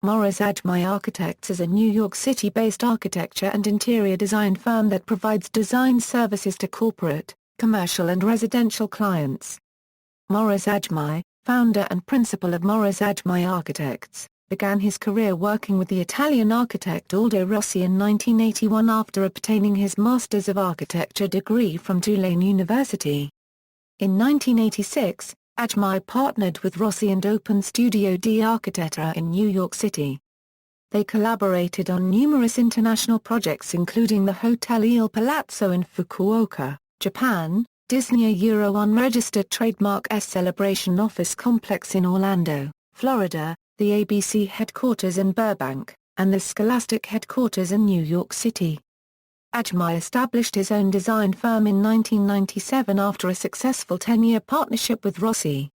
Morris Adjmi Architects is a New York City-based architecture and interior design firm that provides design services to corporate, commercial and residential clients. Morris Adjmi, founder and principal of Morris Adjmi Architects, began his career working with the Italian architect Aldo Rossi in 1981 after obtaining his Masters of Architecture degree from Tulane University. In 1986, Adjmi partnered with Rossi and opened Studio di Architettura in New York City. They collaborated on numerous international projects including the Hotel Il Palazzo in Fukuoka, Japan, Disney Unregistered Trademark Celebration Office Complex in Orlando, Florida, the ABC headquarters in Burbank, and the Scholastic Headquarters in New York City. Adjmi established his own design firm in 1997 after a successful 10-year partnership with Rossi.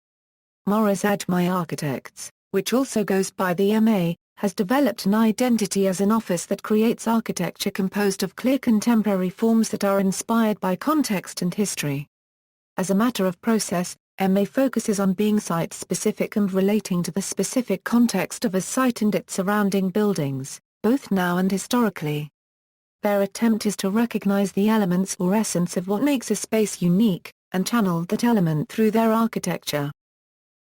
Morris Adjmi Architects, which also goes by the MA, has developed an identity as an office that creates architecture composed of clear contemporary forms that are inspired by context and history. As a matter of process, MA focuses on being site-specific and relating to the specific context of a site and its surrounding buildings, both now and historically. Their attempt is to recognize the elements or essence of what makes a space unique, and channel that element through their architecture.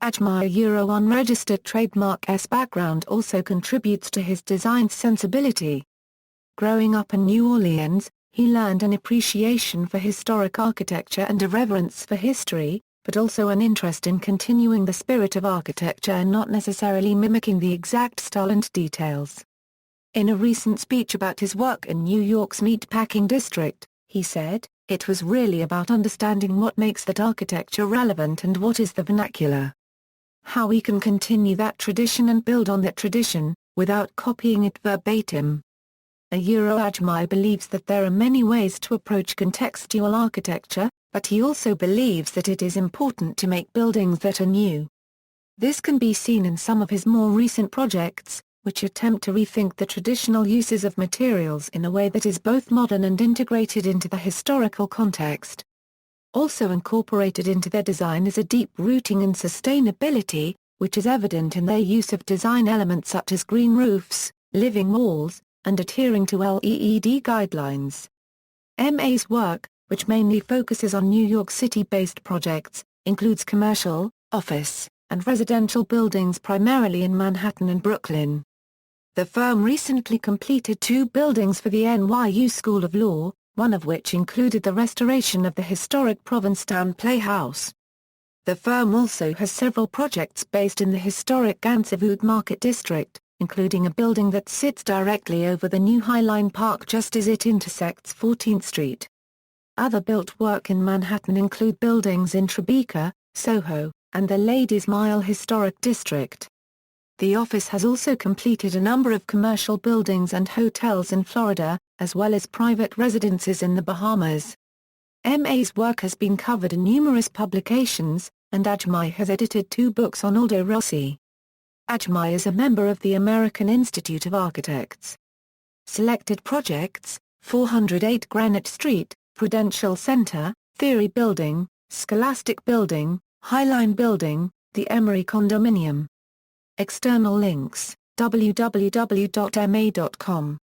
Adjmi Unregistered Trademark's background also contributes to his design sensibility. Growing up in New Orleans, he learned an appreciation for historic architecture and a reverence for history, but also an interest in continuing the spirit of architecture and not necessarily mimicking the exact style and details. In a recent speech about his work in New York's meatpacking district, he said, "It was really about understanding what makes that architecture relevant and what is the vernacular. How we can continue that tradition and build on that tradition, without copying it verbatim." Adjmi believes that there are many ways to approach contextual architecture, but he also believes that it is important to make buildings that are new. This can be seen in some of his more recent projects, which attempt to rethink the traditional uses of materials in a way that is both modern and integrated into the historical context. Also incorporated into their design is a deep rooting in sustainability, which is evident in their use of design elements such as green roofs, living walls, and adhering to LEED guidelines. MA's work, which mainly focuses on New York City-based projects, includes commercial, office, and residential buildings primarily in Manhattan and Brooklyn. The firm recently completed 2 buildings for the NYU School of Law, one of which included the restoration of the historic Provincetown Playhouse. The firm also has several projects based in the historic Gansevoort Market District, including a building that sits directly over the new Highline Park just as it intersects 14th Street. Other built work in Manhattan include buildings in Tribeca, Soho, and the Ladies Mile Historic District. The office has also completed a number of commercial buildings and hotels in Florida, as well as private residences in the Bahamas. MA's work has been covered in numerous publications, and Adjmi has edited 2 books on Aldo Rossi. Adjmi is a member of the American Institute of Architects. Selected projects: 408 Granite Street, Prudential Center, Theory Building, Scholastic Building, Highline Building, the Emory Condominium. External links: www.ma.com